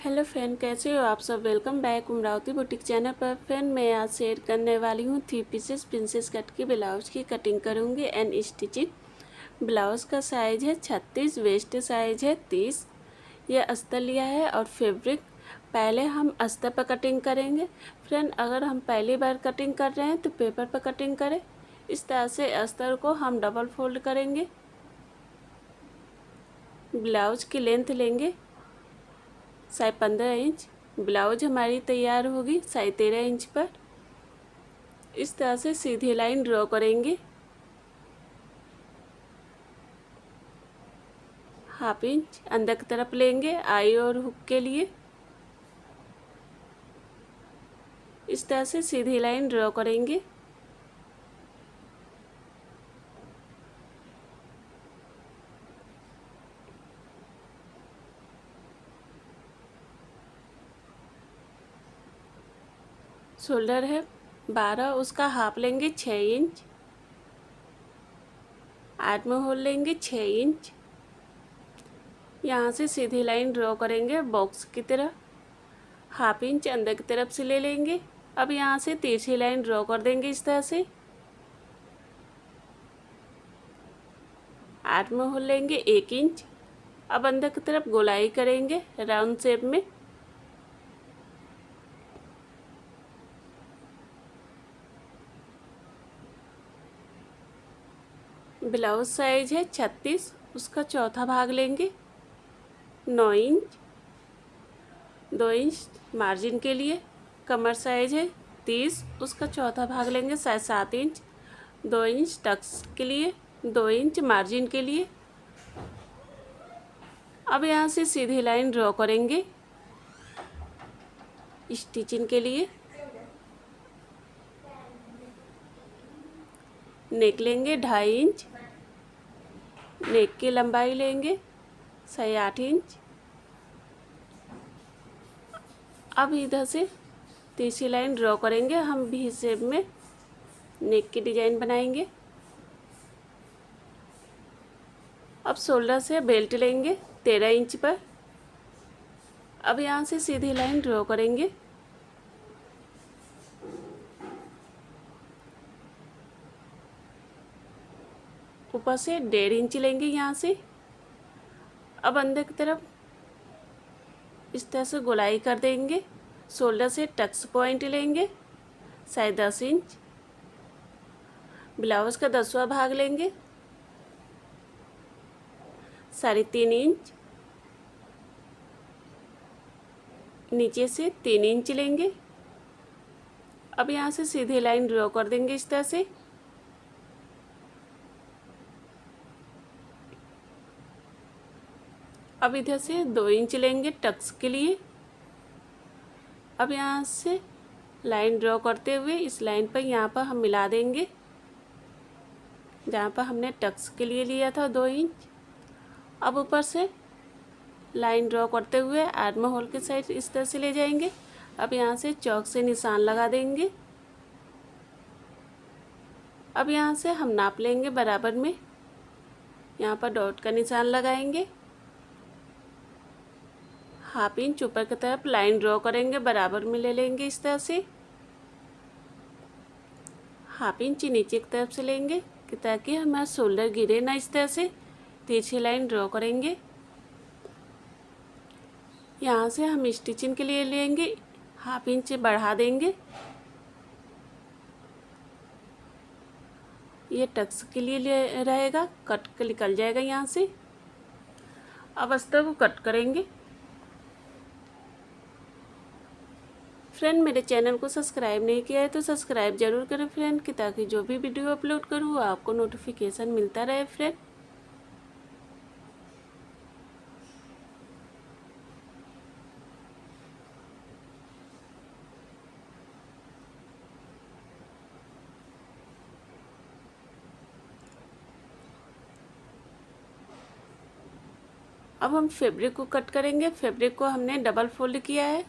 Hello friend, कैसे हो आप सब। Welcome back Amravati boutique channel पर। फ्रेंड, मैं आज शेयर करने वाली हूँ 3 पीसेस प्रिंसेस कट की ब्लाउज़ की कटिंग करूँगी एंड स्टिचिंग। ब्लाउज़ का साइज़ है 36, वेस्ट साइज़ है 30। यह अस्तर लिया है और फैब्रिक पहले हम अस्तर पर कटिंग करेंगे। फ्रेंड, अगर हम पहली बार कटिंग कर रहे हैं तो पेपर पर कटिंग करें। इस तरह से अस्तर को हम डबल फोल्ड करेंगे। ब्लाउज़ की लेंथ लेंगे 15.5 इंच। ब्लाउज हमारी तैयार होगी 13.5 इंच पर। इस तरह से सीधी लाइन ड्रॉ करेंगे। ½ इंच अंदर की तरफ लेंगे आई और हुक के लिए। इस तरह से सीधी लाइन ड्रॉ करेंगे। शोल्डर है 12, उसका हाफ लेंगे 6 इंच। आर्म होल लेंगे 6 इंच। यहाँ से सीधी लाइन ड्रॉ करेंगे बॉक्स की तरह। ½ इंच अंदर की तरफ से ले लेंगे। अब यहाँ से तिरछी लाइन ड्रॉ कर देंगे इस तरह से। आर्म होल लेंगे 1 इंच। अब अंदर की तरफ गोलाई करेंगे राउंड शेप में। ब्लाउज साइज है 36, उसका चौथा भाग लेंगे 9 इंच। 2 इंच मार्जिन के लिए। कमर साइज है 30, उसका चौथा भाग लेंगे 7.5 इंच। 2 इंच टक्स के लिए, 2 इंच मार्जिन के लिए। अब यहाँ से सीधी लाइन ड्रॉ करेंगे स्टिचिंग के लिए। नेक लेंगे 2.5 इंच। नेक की लंबाई लेंगे 8.5 इंच। अब इधर से तीसरी लाइन ड्रॉ करेंगे। हम भी शेप में नेक की डिजाइन बनाएंगे। अब शोल्डर से बेल्ट लेंगे 13 इंच पर। अब यहाँ से सीधी लाइन ड्रॉ करेंगे। ऊपर से 1.5 इंच लेंगे यहाँ से। अब अंदर की तरफ इस तरह से गोलाई कर देंगे। शोल्डर से टक्स पॉइंट लेंगे 10.5 इंच। ब्लाउज का 10वां भाग लेंगे 3.5 इंच। नीचे से 3 इंच लेंगे। अब यहाँ से सीधी लाइन ड्रॉ कर देंगे इस तरह से। अब इधर से 2 इंच लेंगे टक्स के लिए। अब यहाँ से लाइन ड्रॉ करते हुए इस लाइन पर यहाँ पर हम मिला देंगे जहाँ पर हमने टक्स के लिए लिया था 2 इंच। अब ऊपर से लाइन ड्रॉ करते हुए आर्म होल के साइड इस तरह से ले जाएंगे। अब यहाँ से चौक से निशान लगा देंगे। अब यहाँ से हम नाप लेंगे बराबर में। यहाँ पर डॉट का निशान लगाएंगे। ½ इंच ऊपर की तरफ लाइन ड्रॉ करेंगे, बराबर में ले लेंगे इस तरह से। ½ इंच नीचे की तरफ से लेंगे कि ताकि हमारा शोल्डर गिरे ना। इस तरह से तिरछी लाइन ड्रॉ करेंगे। यहाँ से हम स्टिचिंग के लिए लेंगे ½ इंच बढ़ा देंगे। ये टक्स के लिए रहेगा, कट के निकल जाएगा यहाँ से। अब अस्तर को कट करेंगे। फ्रेंड, मेरे चैनल को सब्सक्राइब नहीं किया है तो सब्सक्राइब जरूर करें फ्रेंड, कि ताकि जो भी वीडियो अपलोड करूँ आपको नोटिफिकेशन मिलता रहे फ्रेंड। अब हम फैब्रिक को कट करेंगे। फैब्रिक को हमने डबल फोल्ड किया है,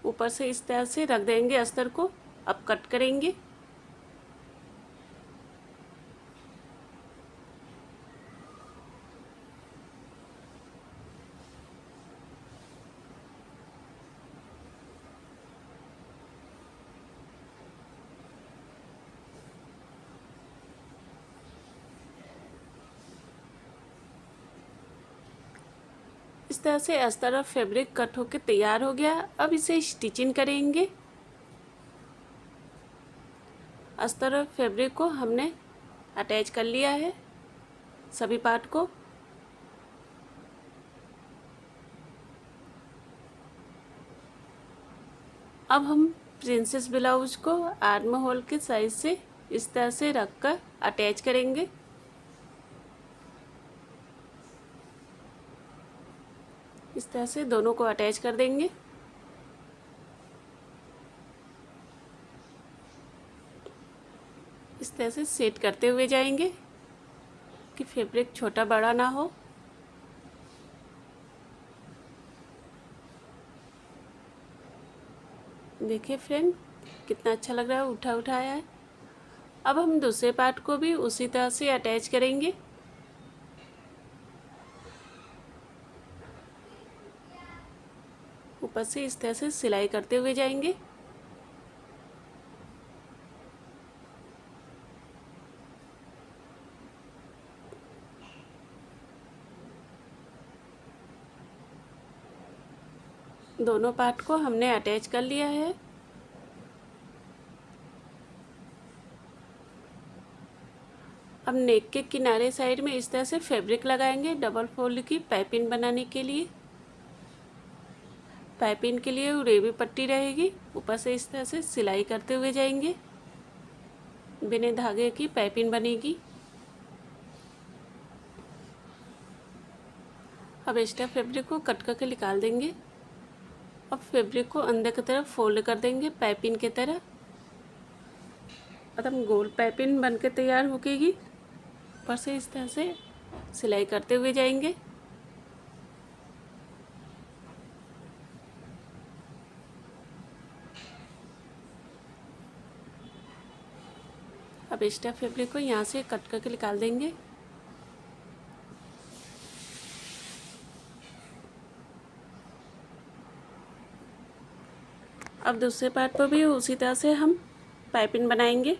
ऊपर से इस तरह से रख देंगे अस्तर को। अब कट करेंगे। इस तरह से अस्तर और फैब्रिक कट होकर तैयार हो गया। अब इसे स्टिचिंग करेंगे। अस्तर और फैब्रिक को हमने अटैच कर लिया है सभी पार्ट को। अब हम प्रिंसेस ब्लाउज को आर्म होल के साइज से इस तरह से रखकर अटैच करेंगे। इस तरह से दोनों को अटैच कर देंगे। इस तरह से सेट करते हुए जाएंगे कि फैब्रिक छोटा बड़ा ना हो। देखिए फ्रेंड कितना अच्छा लग रहा है, उठा उठाया है। अब हम दूसरे पार्ट को भी उसी तरह से अटैच करेंगे। ऊपर से इस तरह से सिलाई करते हुए जाएंगे। दोनों पार्ट को हमने अटैच कर लिया है। अब नेक के किनारे साइड में इस तरह से फैब्रिक लगाएंगे डबल फोल्ड की पाइपिंग बनाने के लिए। पाइपिंग के लिए उरेबी पट्टी रहेगी। ऊपर से इस तरह से सिलाई करते हुए जाएंगे। बिना धागे की पाइपिंग बनेगी। अब एक्स्ट्रा फैब्रिक को कट करके निकाल देंगे। अब फैब्रिक को अंदर की तरफ फोल्ड कर देंगे पाइपिंग की तरह। एकदम गोल पाइपिंग बन के तैयार होगी। ऊपर से इस तरह से सिलाई करते हुए जाएंगे। अब एक्स्ट्रा फैब्रिक को यहाँ से कट करके निकाल देंगे। अब दूसरे पार्ट पर भी उसी तरह से हम पाइपिंग बनाएंगे।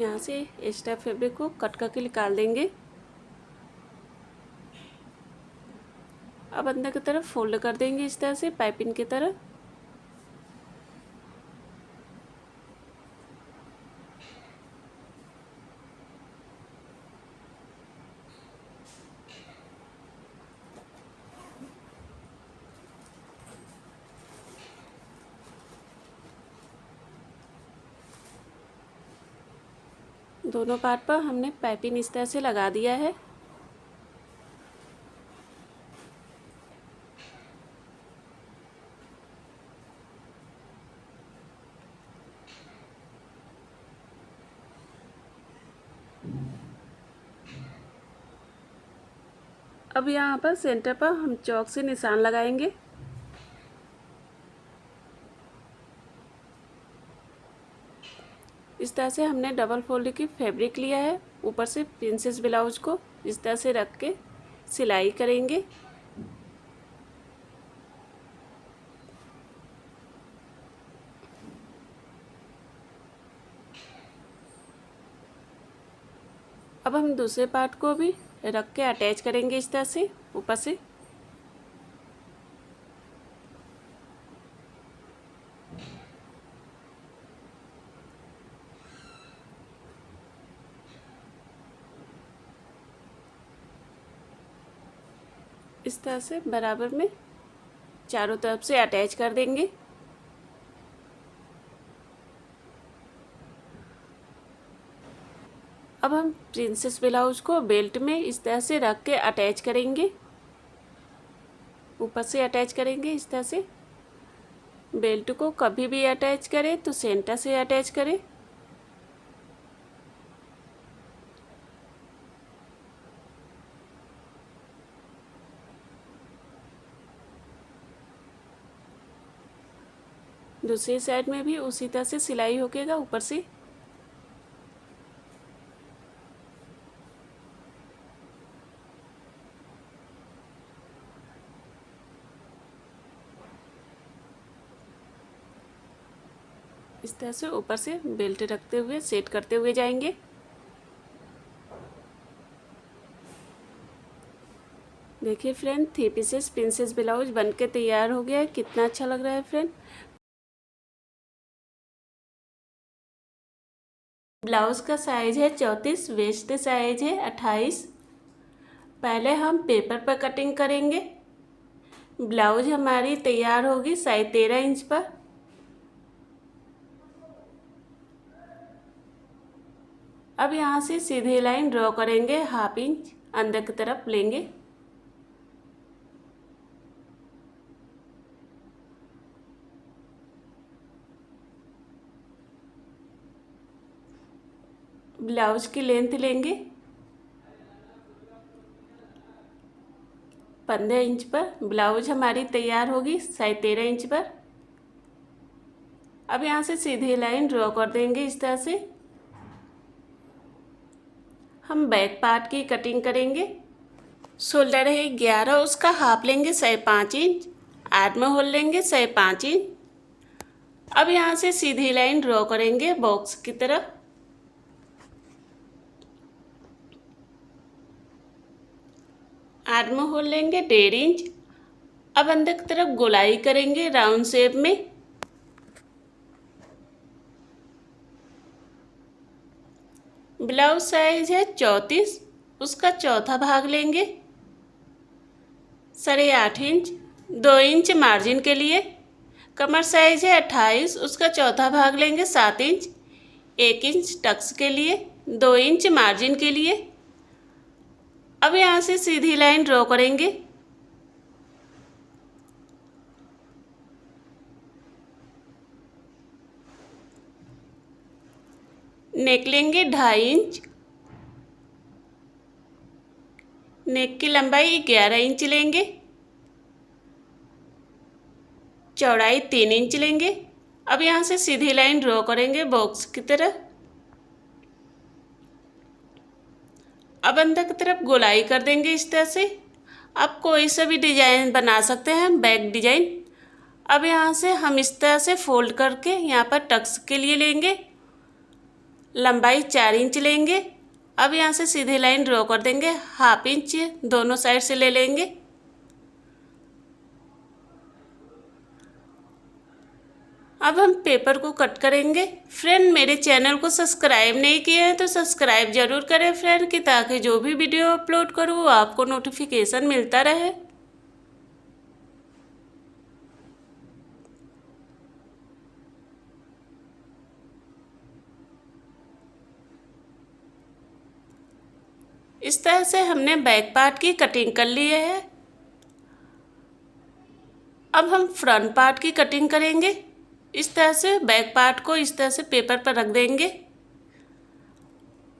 यहाँ से एक्स्ट्रा फैब्रिक को कट करके निकाल देंगे। अब अंदर की तरफ फोल्ड कर देंगे इस तरह से पाइपिंग की तरह। दोनों पार्ट पर हमने पाइपिंग इस तरह से लगा दिया है। अब यहाँ पर सेंटर पर हम चौक से निशान लगाएंगे। इस तरह से हमने डबल फोल्ड की फैब्रिक लिया है। ऊपर से प्रिंसेस ब्लाउज को इस तरह से रख के सिलाई करेंगे। अब हम दूसरे पार्ट को भी रख के अटैच करेंगे इस तरह से ऊपर से। इस तरह से बराबर में चारों तरफ से अटैच कर देंगे। अब हम प्रिंसेस ब्लाउज को बेल्ट में इस तरह से रख के अटैच करेंगे। ऊपर से अटैच करेंगे इस तरह से। बेल्ट को कभी भी अटैच करें तो सेंटर से अटैच करें। दूसरी साइड में भी उसी तरह से सिलाई होकेगा ऊपर से। इस तरह से ऊपर से बेल्ट रखते हुए सेट करते हुए जाएंगे। देखिए फ्रेंड, 3 पीसेस प्रिंसेस ब्लाउज बनके तैयार हो गया है। कितना अच्छा लग रहा है फ्रेंड। ब्लाउज का साइज है 34, वेस्ट साइज है 28। पहले हम पेपर पर कटिंग करेंगे। ब्लाउज हमारी तैयार होगी साइज 13 इंच पर। अब यहाँ से सीधी लाइन ड्रॉ करेंगे, 1/2 इंच अंदर की तरफ लेंगे। ब्लाउज की लेंथ लेंगे 15 इंच पर। ब्लाउज हमारी तैयार होगी साइज 13 इंच पर। अब यहाँ से सीधी लाइन ड्रॉ कर देंगे इस तरह से। हम बैक पार्ट की कटिंग करेंगे। शोल्डर है 11, उसका हाफ लेंगे 5.5 इंच। आर्म होल लेंगे 5.5 इंच। अब यहाँ से सीधी लाइन ड्रॉ करेंगे बॉक्स की तरफ। आर्म होल लेंगे 1.5 इंच। अब अंदर की तरफ गोलाई करेंगे राउंड शेप में। ब्लाउज साइज है 34, उसका चौथा भाग लेंगे 8.5 इंच। 2 इंच मार्जिन के लिए। कमर साइज है 28, उसका चौथा भाग लेंगे 7 इंच। 1 इंच टक्स के लिए, 2 इंच मार्जिन के लिए। अब यहाँ से सीधी लाइन ड्रॉ करेंगे। नेक लेंगे 2.5 इंच। नेक की लंबाई 11 इंच लेंगे। चौड़ाई 3 इंच लेंगे। अब यहाँ से सीधी लाइन ड्रॉ करेंगे बॉक्स की तरफ। अब अंदर की तरफ गोलाई कर देंगे इस तरह से। आप कोई सा भी डिजाइन बना सकते हैं, बैक डिजाइन। अब यहाँ से हम इस तरह से फोल्ड करके यहाँ पर टक्स के लिए लेंगे। लंबाई 4 इंच लेंगे। अब यहाँ से सीधी लाइन ड्रॉ कर देंगे, 1/2 इंच दोनों साइड से ले लेंगे। अब हम पेपर को कट करेंगे। फ्रेंड, मेरे चैनल को सब्सक्राइब नहीं किया है तो सब्सक्राइब जरूर करें फ्रेंड, कि ताकि जो भी वीडियो अपलोड करूँ वो आपको नोटिफिकेशन मिलता रहे। इस तरह से हमने बैक पार्ट की कटिंग कर ली है। अब हम फ्रंट पार्ट की कटिंग करेंगे। इस तरह से बैक पार्ट को इस तरह से पेपर पर रख देंगे।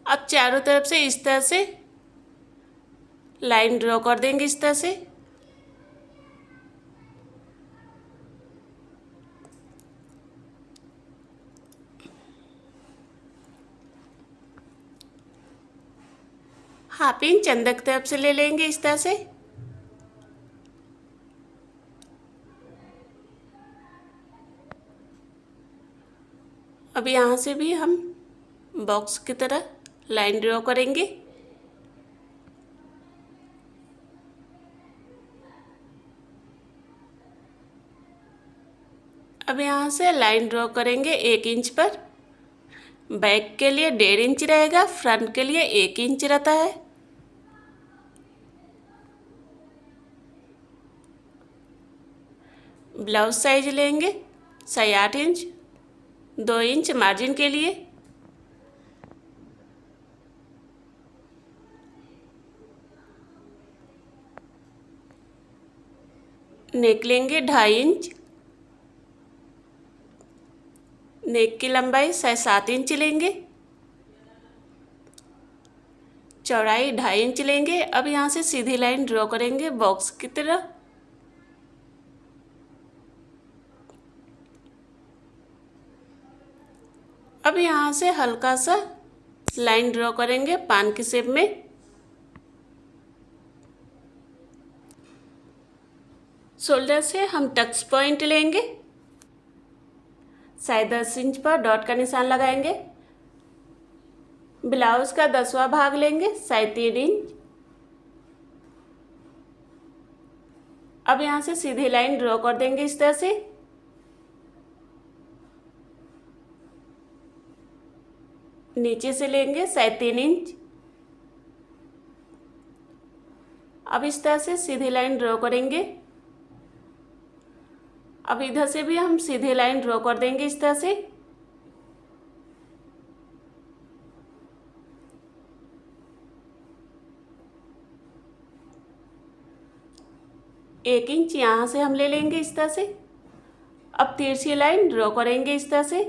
अब चारों तरफ से इस तरह से लाइन ड्रॉ कर देंगे इस तरह से। हाफ इंच अंदर की तरफ से ले लेंगे इस तरह से। अब यहाँ से भी हम बॉक्स की तरह लाइन ड्रॉ करेंगे। अब यहाँ से लाइन ड्रॉ करेंगे 1 इंच पर। बैक के लिए 1.5 इंच रहेगा, फ्रंट के लिए 1 इंच रहता है। ब्लाउज साइज लेंगे 8.5 इंच, 2 इंच मार्जिन के लिए। नेक लेंगे 2.5 इंच। नेक की लंबाई 7 इंच लेंगे। चौड़ाई 2.5 इंच लेंगे। अब यहाँ से सीधी लाइन ड्रॉ करेंगे बॉक्स की तरह। अब यहाँ से हल्का सा लाइन ड्रॉ करेंगे पान की शेप में। शोल्डर से हम टक्स पॉइंट लेंगे 10.5 इंच पर डॉट का निशान लगाएंगे। ब्लाउज का 10वां भाग लेंगे 3.5 इंच। अब यहाँ से सीधी लाइन ड्रॉ कर देंगे इस तरह से। नीचे से लेंगे 3.5 इंच। अब इस तरह से सीधी लाइन ड्रॉ करेंगे। अब इधर से भी हम सीधी लाइन ड्रॉ कर देंगे इस तरह से। एक इंच यहाँ से हम ले लेंगे इस तरह से। अब तिरछी लाइन ड्रॉ करेंगे इस तरह से।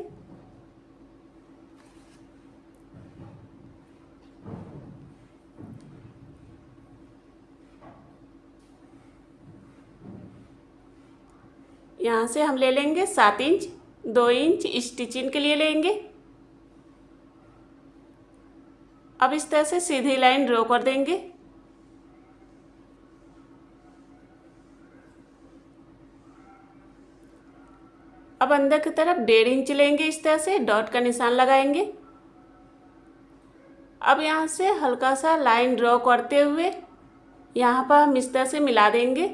यहाँ से हम ले लेंगे 7 इंच। 2 इंच स्टिचिंग के लिए लेंगे। अब इस तरह से सीधी लाइन ड्रॉ कर देंगे। अब अंदर की तरफ 1.5 इंच लेंगे इस तरह से, डॉट का निशान लगाएंगे। अब यहाँ से हल्का सा लाइन ड्रॉ करते हुए यहाँ पर हम इस तरह से मिला देंगे।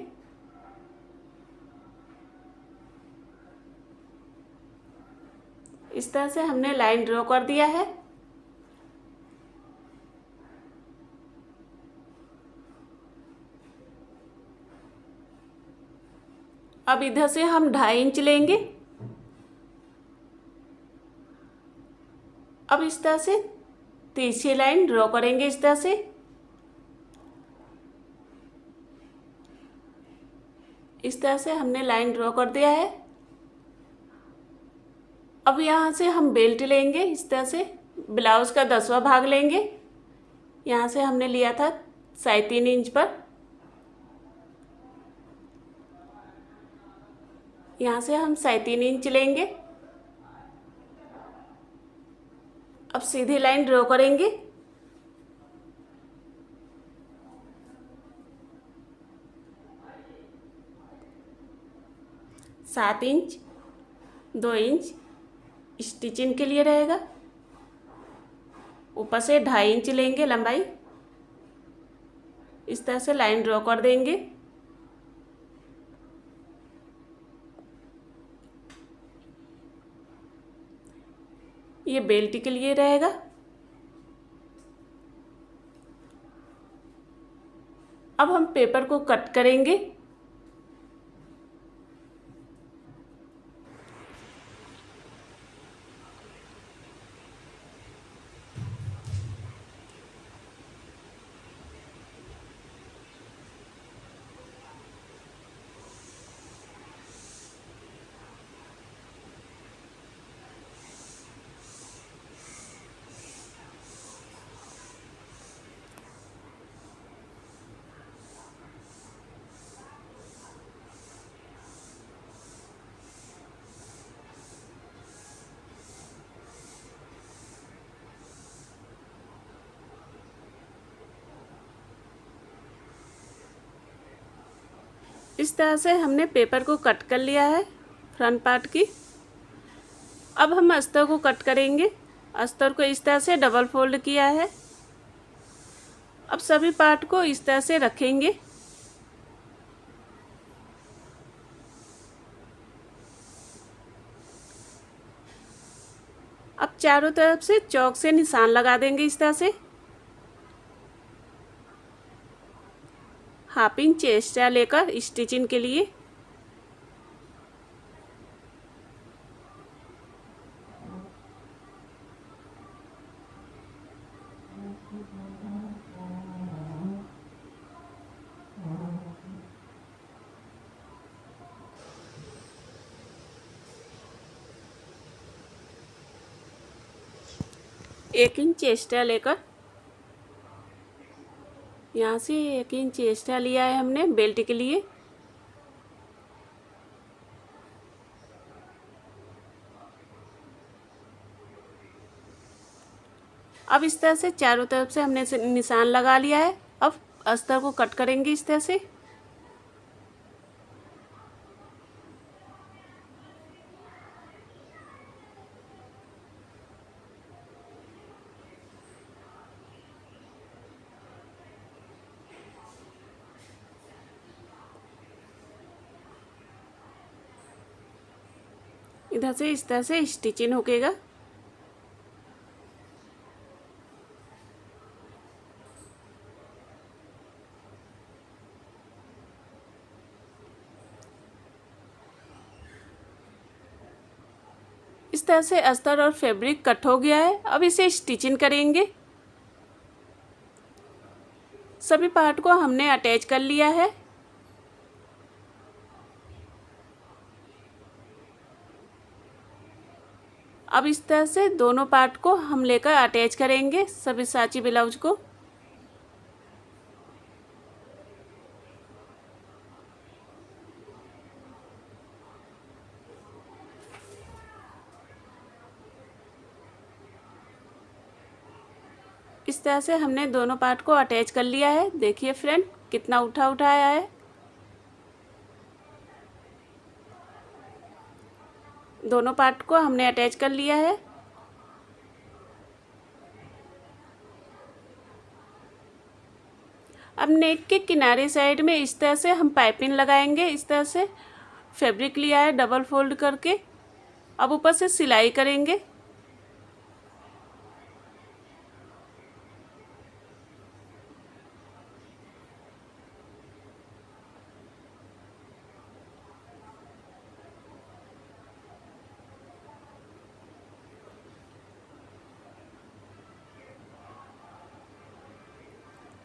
इस तरह से हमने लाइन ड्रॉ कर दिया है। अब इधर से हम 2.5 इंच लेंगे। अब इस तरह से तिरछी लाइन ड्रॉ करेंगे इस तरह से। इस तरह से हमने लाइन ड्रॉ कर दिया है। अब यहाँ से हम बेल्ट लेंगे इस तरह से। ब्लाउज का 10वां भाग लेंगे। यहाँ से हमने लिया था 3.5 इंच पर। यहाँ से हम 3.5 इंच लेंगे। अब सीधी लाइन ड्रॉ करेंगे। सात इंच 2 इंच स्टिचिंग के लिए रहेगा। ऊपर से 2.5 इंच लेंगे लंबाई। इस तरह से लाइन ड्रॉ कर देंगे। ये बेल्ट के लिए रहेगा। अब हम पेपर को कट करेंगे। इस तरह से हमने पेपर को कट कर लिया है फ्रंट पार्ट की। अब हम अस्तर को कट करेंगे। अस्तर को इस तरह से डबल फोल्ड किया है। अब सभी पार्ट को इस तरह से रखेंगे। अब चारों तरफ से चौक से निशान लगा देंगे इस तरह से। 1/2 इंच एक्स्ट्रा लेकर स्टिचिंग के लिए। एक इंच एक्स्ट्रा लेकर यहाँ से 1 इंच एक्स्ट्रा लिया है हमने बेल्ट के लिए। अब इस तरह से चारों तरफ से हमने निशान लगा लिया है। अब अस्तर को कट करेंगे इस तरह से। इधर से इस तरह से स्टिचिंग होकेगा। इस तरह से अस्तर और फैब्रिक कट हो गया है। अब इसे स्टिचिंग करेंगे। सभी पार्ट को हमने अटैच कर लिया है। अब इस तरह से दोनों पार्ट को हम लेकर अटैच करेंगे सभी सांची ब्लाउज को। इस तरह से हमने दोनों पार्ट को अटैच कर लिया है। देखिए फ्रेंड कितना उठा उठाया है। दोनों पार्ट को हमने अटैच कर लिया है। अब नेक के किनारे साइड में इस तरह से हम पाइपिंग लगाएंगे। इस तरह से फैब्रिक लिया है डबल फोल्ड करके। अब ऊपर से सिलाई करेंगे।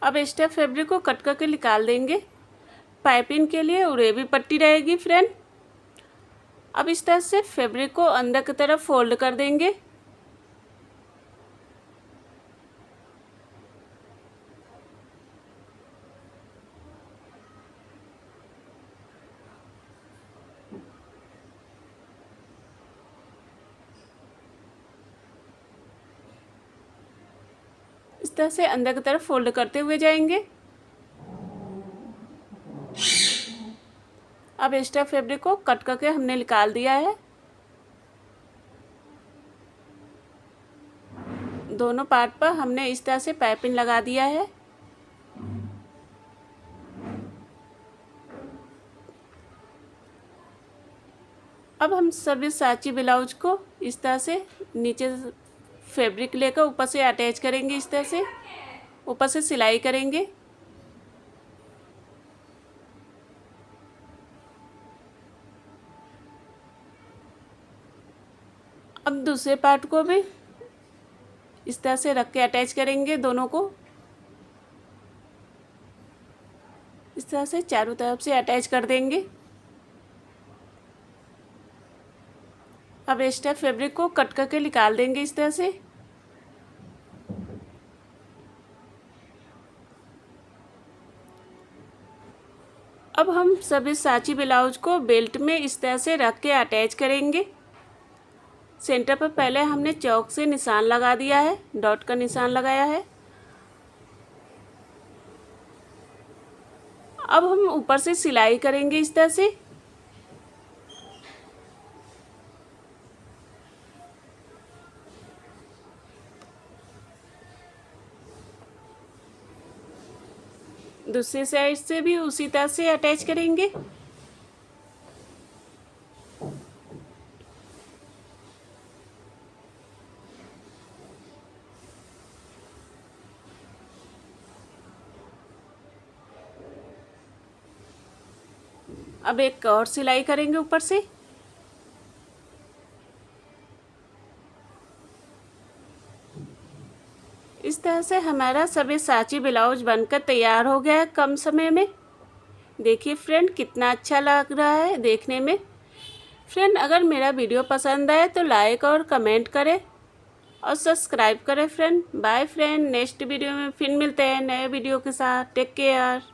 अब एक्स्ट्रा फैब्रिक को कट करके निकाल देंगे। पाइपिंग के लिए उरेबी पट्टी रहेगी फ्रेंड। अब इस तरह से फैब्रिक को अंदर की तरफ फोल्ड कर देंगे। इस तरह से अंदर की तरफ फोल्ड करते हुए जाएंगे। अब एक्स्ट्रा फैब्रिक को कट करके हमने निकाल दिया है। दोनों पार्ट पर हमने इस तरह से पाइपिंग लगा दिया है। अब हम सभी सांची ब्लाउज को इस तरह से नीचे फैब्रिक लेकर ऊपर से अटैच करेंगे। इस तरह से ऊपर से सिलाई करेंगे। अब दूसरे पार्ट को भी इस तरह से रख के अटैच करेंगे दोनों को। इस तरह से चारों तरफ से अटैच कर देंगे। अब एक्स्ट्रा फैब्रिक को कट करके निकाल देंगे इस तरह से। अब हम सभी सांची ब्लाउज को बेल्ट में इस तरह से रख के अटैच करेंगे। सेंटर पर पहले हमने चौक से निशान लगा दिया है, डॉट का निशान लगाया है। अब हम ऊपर से सिलाई करेंगे इस तरह से। दूसरी साइड से भी उसी तरह से अटैच करेंगे। अब एक और सिलाई करेंगे ऊपर से। इस तरह से हमारा सभी सांची ब्लाउज बनकर तैयार हो गया है कम समय में। देखिए फ्रेंड कितना अच्छा लग रहा है देखने में। फ्रेंड अगर मेरा वीडियो पसंद आए तो लाइक और कमेंट करें और सब्सक्राइब करें friend. Bye friend, next video में फिर मिलते हैं नए वीडियो के साथ। Take care.